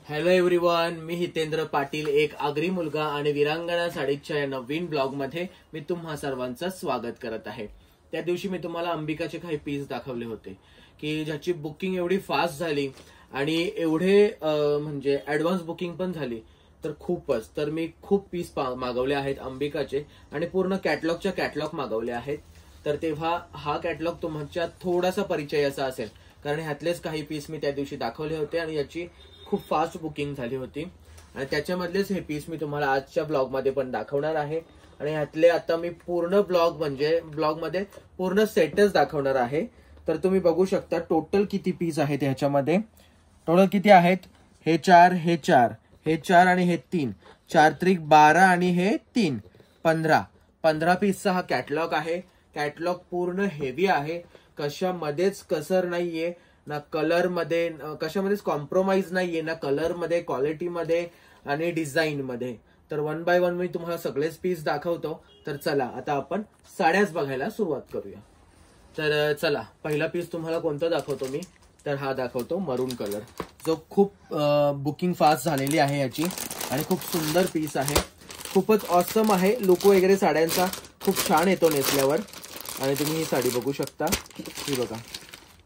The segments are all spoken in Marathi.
हॅलो एव्हरीवन, मी हितेंद्र पाटील, एक आगरी मुलगा आणि विरांगना साडीच्या या नवीन ब्लॉग मध्ये मी तुम्हा सर्वांचं स्वागत करत आहे। त्या दिवशी मी तुम्हाला अंबिकाचे काही पीस दाखवले होते की ज्याची बुकिंग एवढी फास्ट झाली आणि एवढे म्हणजे ऍडव्हान्स बुकिंग पण झाली तर खूपच। तर मी खूप पीस मागवले आहेत अंबिकाचे आणि पूर्ण कॅटलॉगच्या कॅटलॉग मागवले आहेत। तर तेव्हा हा कॅटलॉग तुमच्या थोडासा परिचय असा असेल कारण ह्यातलेच काही पीस मी त्या दिवशी दाखवले होते आणि याची खूप फास्ट बुकिंग झाली होती आणि त्याच्यामधलेच हे पीस मी तुम्हाला आजच्या ब्लॉग मध्ये पण दाखवणार आहे। आणि ह्यातले आता मी पूर्ण ब्लॉग मध्ये पूर्ण सेटच दाखवणार आहे। तर तुम्ही बघू शकता टोटल किती पीस आहेत ह्याच्यामध्ये। टोटल किती आहेत? हे चार, हे चार, हे चार आणि हे तीन, 4 त्रिक 12 आणि हे 3 15 पीसचा हा कॅटलॉग आहे। कॅटलॉग पूर्ण हेवी आहे, कशामध्येच कसर नाहीये, ना कलर मध्ये कशामध्येच कॉम्प्रोमाइज नाहीये, ना कलर मध्ये, क्वालिटी मध्ये आणि डिझाईन मध्ये। तर वन बाय वन मी तुम्हाला सगळेच पीस दाखवतो। तर चला आता आपण साड्याच बघायला सुरुवात करूया। तर चला पहिला पीस तुम्हाला कोणता दाखवतो मी, तर हा दाखवतो मरून कलर, जो खूप बुकिंग फास्ट झालेली आहे याची आणि खूप सुंदर पीस आहे। खूपच ऑसम आहे, लुक वगैरे साड्यांचा खूप छान येतो नेसल्यावर। आणि तुम्ही ही साडी बघू शकता, ही बघा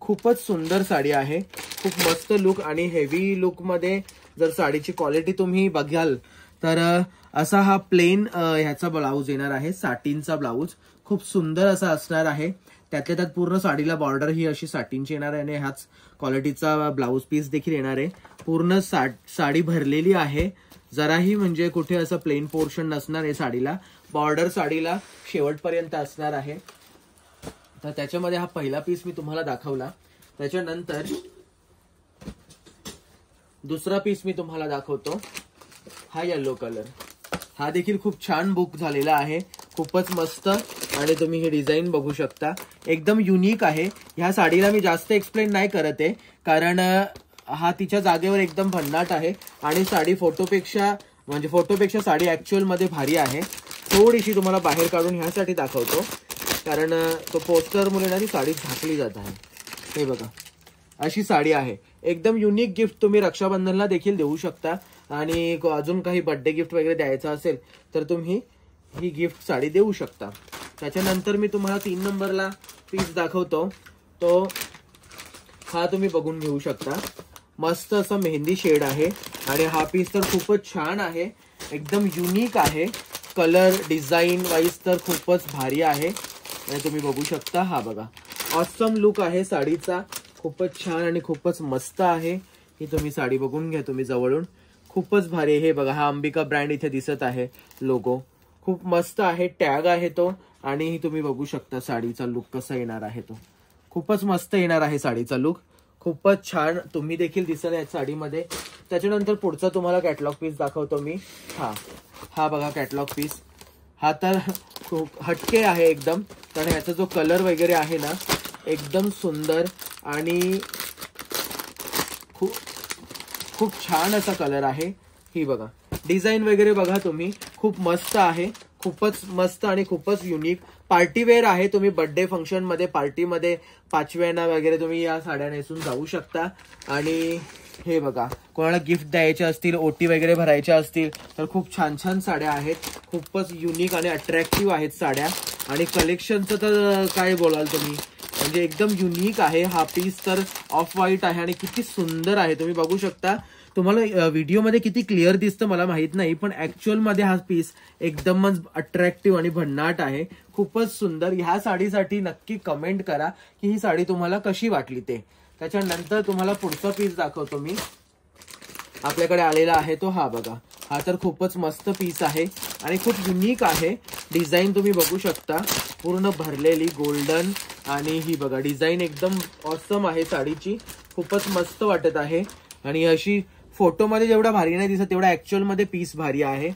खूपच सुंदर साडी आहे, खूप मस्त लुक आणि हेवी लुक मध्ये जर साडीची क्वालिटी तुम्ही बघाल तर असा हा प्लेन ह्याचा ब्लाऊज येणार आहे, साटिनचा ब्लाऊज खूप सुंदर असा असणार आहे। त्यातल्या त्यात पूर्ण साडीला बॉर्डर ही अशी साटिनची येणार आहे आणि ह्याच क्वालिटीचा ब्लाऊज पीस देखील येणार आहे। पूर्ण साडी भरलेली आहे, जराही म्हणजे कुठे असं प्लेन पोर्शन नसणार आहे साडीला, बॉर्डर साडीला शेवटपर्यंत असणार आहे। तर त्याच्यामध्ये हा पहिला पीस मी तुम्हाला दाखवला। त्याच्यानंतर दुसरा पीस मी तुम्हाला दाखवतो, हा येलो कलर, हा देखील खूप छान बुक झालेला आहे, खूपच मस्त। आणि तुम्ही हे डिझाईन बघू शकता, एकदम युनिक आहे। ह्या साडीला मी जास्त एक्सप्लेन नाही करत आहे कारण हा तिच्या जागेवर एकदम भन्नाट आहे आणि साडी फोटोपेक्षा साडी ऍक्च्युअल मध्ये भारी आहे। थोडीशी तुम्हाला बाहेर काढून ह्यासाठी दाखवतो कारण तो पोस्टर मुळे ना ती साडी झाकली जात आहे। हे बघा अशी साडी आहे, एकदम युनिक गिफ्ट तुम्ही रक्षाबंधनला देखील देऊ शकता आणि अजून काही बर्थडे गिफ्ट वगैरे द्यायचं असेल तर तुम्ही ही गिफ्ट साडी देऊ शकता। त्याच्यानंतर मी तुम्हाला 3 नंबरला पीस दाखवतो, तो हा तुम्ही बघून घेऊ शकता, मस्त असा मेहंदी शेड आहे आणि हा पीस तर खूपच छान आहे, एकदम युनिक आहे, कलर डिझाईन वाईज तर खूपच भारी आहे। आणि तुम्ही बघू शकता, हा बघा ऑसम लुक आहे साडीचा, खूपच छान आणि खूपच मस्त आहे। ही तुम्ही साडी बघून घ्या तुम्ही जवळून, खूपच भारी। हे बघा हा अंबिका ब्रँड इथे दिसत आहे, लोगो खूप मस्त आहे, टॅग आहे तो। आणि तुम्ही बघू शकता साडीचा लुक कसा येणार आहे, तो खूपच मस्त येणार आहे साडीचा लुक, खूपच छान तुम्ही देखील दिसाल या साडीमध्ये। त्याच्यानंतर पुढचा तुम्हाला कॅटलॉग पीस दाखवतो मी, हा बघा कॅटलॉग पीस, हा तर खूप हटके आहे एकदम, कारण ह्याचा जो कलर वगैरे आहे ना एकदम सुंदर आणि खूप छान असा कलर आहे। ही बघा डिझाईन वगैरे बघा तुम्ही, खूप मस्त आहे, खूपच मस्त आणि खूपच युनिक पार्टी वेअर आहे। तुम्ही बर्थडे फंक्शन मध्ये, पार्टीमध्ये, पाचव्याना वगैरे तुम्ही या साड्या नेसून जाऊ शकता। आणि हे बघा कोणाला गिफ्ट द्यायचे असतील, ओटी वगैरे भरायच्या असतील तर खूप छान छान साड्या आहेत, खूपच युनिक आणि अट्रॅक्टिव्ह आहेत साड्या। आणि कलेक्शनचं तर काय बोलाल तुम्ही, म्हणजे एकदम युनिक आहे। हा पीस तर ऑफ व्हाईट आहे आणि किती सुंदर आहे, तुम्ही बघू शकता। तुम्हाला व्हिडिओमध्ये किती क्लिअर दिसतं मला माहित नाही, पण ऍक्च्युअल मध्ये हा पीस एकदमच अट्रॅक्टिव्ह आणि भन्नाट आहे, खूपच सुंदर। ह्या साडीसाठी नक्की कमेंट करा की ही साडी तुम्हाला कशी वाटली ते। त्याच्यानंतर तुम्हाला पुढचा पीस दाखवतो मी, आपल्याकडे आलेला आहे तो, हा बघा हा तर खूपच मस्त पीस आहे आणि खूप युनिक आहे। डिझाईन तुम्ही बघू शकता, पूर्ण भरलेली गोल्डन आणि ही बघा डिझाईन एकदम ऑसम आहे साडीची, खूपच मस्त वाटत आहे। आणि अशी फोटोमध्ये जेवढा भारी नाही दिसत तेवढा ऍक्च्युअल मध्ये पीस भारी आहे,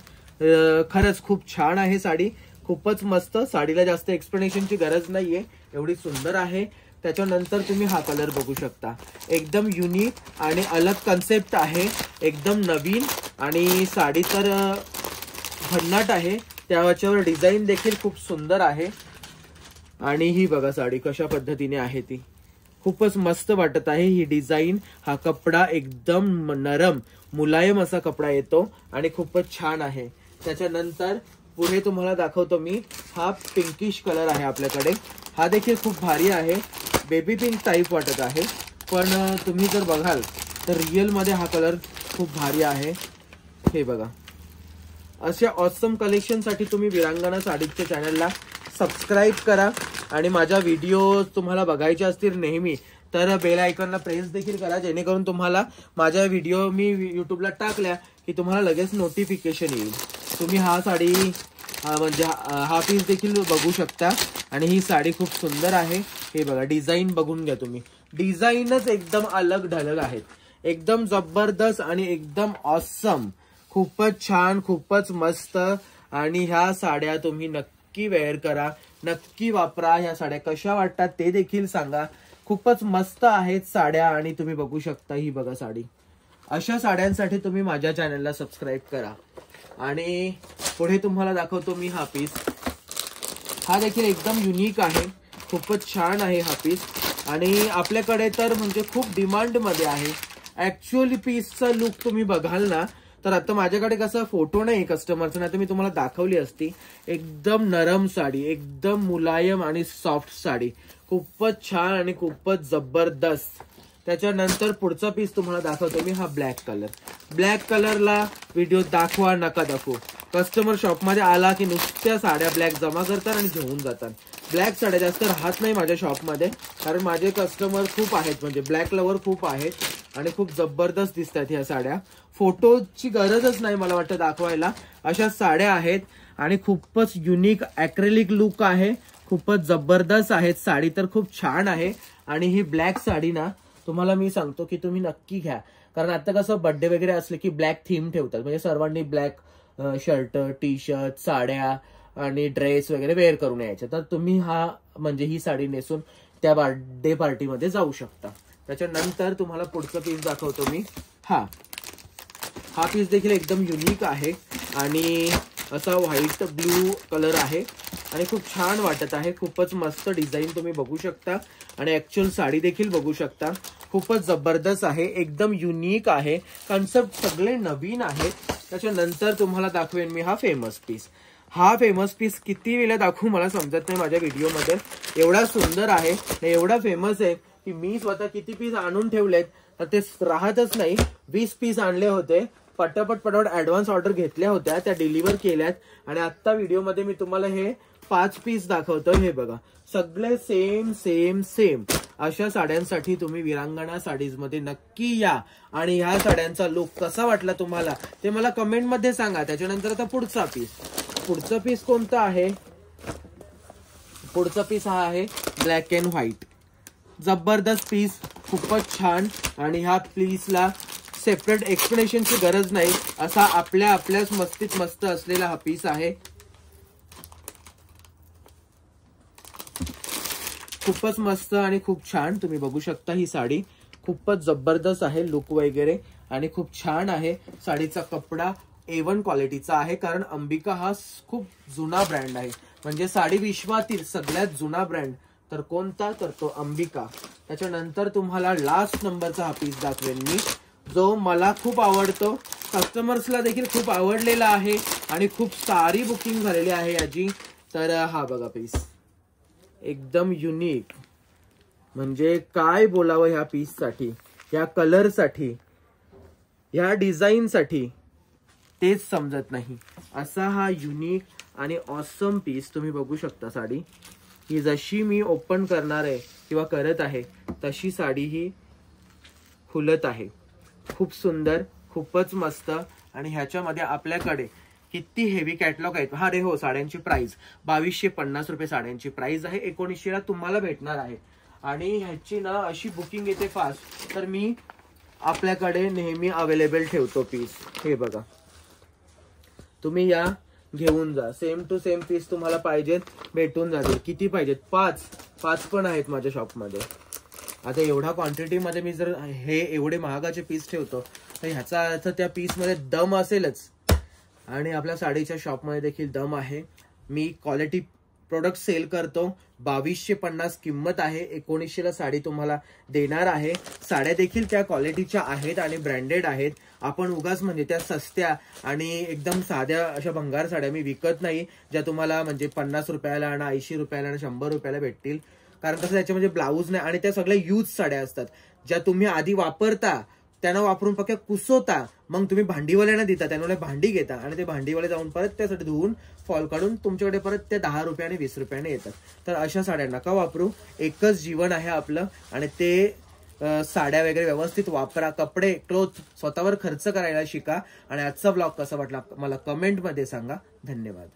खरंच खूप छान आहे साडी, खूपच मस्त। साडीला जास्त एक्सप्लेनेशनची गरज नाहीये, एवढी सुंदर आहे। त्याच्यानंतर तुम्ही हा कलर बघू शकता, एकदम युनिक आणि अलग कन्सेप्ट आहे, एकदम नवीन आणि साडी तर भन्नाट आहे, त्याच्यावर डिझाईन देखील खूप सुंदर आहे। आणि ही बघा साडी कशा पद्धतीने आहे ती, खूपच मस्त वाटत आहे ही डिझाईन। हा कपडा एकदम नरम मुलायम असा कपडा येतो आणि खूपच छान आहे। त्याच्यानंतर पुढे तुम्हाला दाखवतो मी, हा पिंकिश कलर आहे आपल्याकडे। हा देखील खूप भारी आहे, बेबी पिंक टाइप वाटत आहे, पण तुम्ही जर बघाल तर रिअल मध्ये हा कलर खूप भारी आहे। हे बघा, अशा ऑसम कलेक्शन साठी तुम्ही विरांगना साडीच्या चॅनलला सबस्क्राइब करा आणि माझा व्हिडिओ तुम्हाला बघायचे असतील नेहमी तर बेल आयकॉनला प्रेस देखील करा, जेणेकरून तुम्हाला माझ्या व्हिडिओ मी युट्यूबला टाकल्या की तुम्हाला लगेच नोटिफिकेशन येईल। तुम्ही हा साडी म्हणजे हा पीस देखील बघू शकता आणि ही साडी खूप सुंदर आहे। हे बघा, डिझाईन बघून घ्या तुम्ही, डिझाईनच एकदम अलग ढलग आहेत, एकदम जबरदस्त आणि एकदम ऑसम, खूपच छान, खूपच मस्त। आणि ह्या साड्या तुम्ही नक्की वेअर करा, नक्की वापरा। ह्या साड्या कशा वाटतात ते देखील सांगा, खूपच मस्त आहेत साड्या। आणि तुम्ही बघू शकता, ही बघा साडी, अशा साड्यांसाठी तुम्ही माझ्या चॅनलला सबस्क्राइब करा। आणि पुढे तुम्हाला दाखवतो मी हा पीस, हा देखील एकदम युनिक आहे, खूपच छान आहे हा पीस आणि आपल्याकडे तर म्हणजे खूप डिमांड मध्ये आहे। ऍक्च्युअली पीसचा लुक तुम्ही बघाल ना तर आता माझ्याकडे कसा फोटो नाही कस्टमरचा, नाही तर मी तुम्हाला दाखवली असती। एकदम नरम साडी, एकदम मुलायम आणि सॉफ्ट साडी, खूपच छान आणि खूपच जबरदस्त। त्याच्यानंतर पुढचा पीस तुम्हाला दाखवतो मी, हा ब्लॅक कलर। ब्लॅक कलरला व्हिडिओ दाखवा नका दाखवू, कस्टमर शॉपमध्ये आला की नुसत्या साड्या ब्लॅक जमा करतात आणि घेऊन जातात। ब्लॅक साड्या जास्त राहत नाही माझ्या शॉपमध्ये, कारण माझे कस्टमर खूप आहेत, म्हणजे ब्लॅक लवर खूप आहेत आणि खूप जबरदस्त दिसतात ह्या साड्या। फोटोची गरजच नाही मला वाटतं दाखवायला, अशा साड्या आहेत आणि खूपच युनिक ॲक्रेलिक लुक आहे, खूपच जबरदस्त आहेत। साडी तर खूप छान आहे आणि ही ब्लॅक साडी ना तुम्हाला मी सांगतो की तुम्ही नक्की घ्या, कारण आता कसं बर्थडे वगैरे असले की ब्लॅक थीम ठेवतात, म्हणजे सर्वांनी ब्लॅक शर्ट, टी शर्ट, साड्या आणि ड्रेस वगैरे वेअर करून यायचे, तर तुम्ही हा म्हणजे ही साडी नेसून त्या बर्थडे पार्टीमध्ये जाऊ शकता। त्याच्यानंतर तुम्हाला पुढचं पीस दाखवतो मी, हा पीस देखील एकदम युनिक आहे आणि असा व्हाईट ब्लू कलर आहे आणि खूप छान वाटत आहे, खूपच मस्त डिझाईन तुम्ही बघू शकता आणि ऍक्च्युअल साडी देखील बघू शकता, खूपच जबरदस्त आहे, एकदम युनिक आहे, कन्सेप्ट सगळे नवीन आहेत। त्याच्यानंतर तुम्हाला दाखवेन मी हा फेमस पीस। हा फेमस पीस किती वेळा दाखवू मला समजत नाही माझ्या व्हिडिओमध्ये, एवढा सुंदर आहे, एवढा फेमस आहे की मी स्वतः किती पीस आणून ठेवलेत तर ते राहतच नाही। 20 पीस आणले होते, पटापट ऍडव्हान्स ऑर्डर घेतल्या होत्या, त्या डिलिव्हर केल्यात आणि आता व्हिडिओमध्ये मी तुम्हाला हे 5 पीस दाखवतो। हे बघा, सगळे सेम सेम सेम अशा साड्यांसाठी तुम्ही विरांगना साडीज मध्ये नक्की या आणि ह्या साड्यांचा लुक कसा वाटला तुम्हाला ते मला कमेंट मध्ये सांगा। त्याच्यानंतर आता पुढचा पीस कोणता आहे, पुढचा पीस हा आहे ब्लॅक अँड व्हाईट, जबरदस्त पीस, खूपच छान। आणि ह्या पीसला सेपरेट एक्सप्लेनेशनची गरज नाही, असा आपल्याच मस्तीत मस्त असलेला हा पीस आहे, खूपच मस्त आणि खूप छान। तुम्ही बघू शकता ही साडी खूपच जबरदस्त आहे, लुक वगैरे आणि खूप छान आहे। साडीचा कपडा A1 क्वालिटीचा आहे, कारण अंबिका हा खूप जुना ब्रँड आहे, म्हणजे साडी विश्वातील सगळ्यात जुना ब्रँड तर कोणता, तर तो अंबिका। त्याच्यानंतर तुम्हाला लास्ट नंबरचा हा पीस दाखवेन मी, जो मला खूप आवडतो, कस्टमर्सला देखील खूप आवडलेला आहे आणि खूप सारी बुकिंग झालेली आहे याची। तर हा बघा पीस, एकदम युनिक, म्हणजे काय बोलावं ह्या पीससाठी, ह्या कलरसाठी, ह्या डिझाईनसाठी तेच समजत नाही, असा हा युनिक आणि ऑसम पीस तुम्ही बघू शकता। साडी ही जशी मी ओपन करणार आहे किंवा करत आहे तशी साडी ही खुलत आहे, खूप सुंदर, खूपच मस्त। आणि ह्याच्यामध्ये आपल्याकडे किती हेवी कॅटलॉग आहेत। हा रे हो, साड्यांची प्राइस 2250 रुपये साड्यांची प्राइस आहे, 1900 ला तुम्हाला भेटणार आहे। आणि ह्याची ना अशी बुकिंग येते फास्ट, तर मी आपल्याकडे नेहमी अवेलेबल ठेवतो पीस। हे बघा, तुम्ही या घेऊन जा, सेम टू सेम पीस तुम्हाला पाहिजेत भेटून जातील। किती पाहिजेत? 5 पण आहेत माझ्या शॉपमध्ये। आता एवढा क्वांटिटी मध्ये मी जर हे एवढे महागाचे पीस ठेवतो तर ह्याचा अर्थ त्या पीस मध्ये दम असेलच, आणि आपल्या साडीच्या शॉपमध्ये देखील दम आहे। मी क्वालिटी प्रोडक्ट सेल करतो. 2250 किंमत आहे. 1900 ला साडी तुम्हाला देणार आहे. साड्या देखील त्या क्वालिटीच्या आहेत आणि ब्रँडेड आहेत. आपण उगाच म्हणजे त्या सस्त्या आणि एकदम साध्या अशा भंगार साड्या मी विकत नाही, ज्या तुम्हाला म्हणजे 50 रुपयाला आणि 80 रुपयाला आणि 100 रुपयाला भेटतील. कारण कसं त्याच्यामध्ये ब्लाऊज नाही आणि त्या सगळ्या यूज साड्या असतात, ज्या तुम्ही आधी वापरता, त्यांना वापरून फक्त कुसवता, मग तुम्ही भांडीवाल्यांना देता, त्यांना भांडी घेता आणि ते भांडीवाले जाऊन परत त्यासाठी धुवून फॉल काढून तुमच्याकडे परत त्या 10 रुपयाने 20 रुपयाने येतात. तर अशा साड्या नका वापरू. एकच जीवन आहे आपलं आणि ते साड्या वगैरे व्यवस्थित वापरा. कपडे क्लोथ स्वतःवर खर्च करायला शिका. आणि आजचा ब्लॉग कसा वाटला मला कमेंटमध्ये सांगा. धन्यवाद.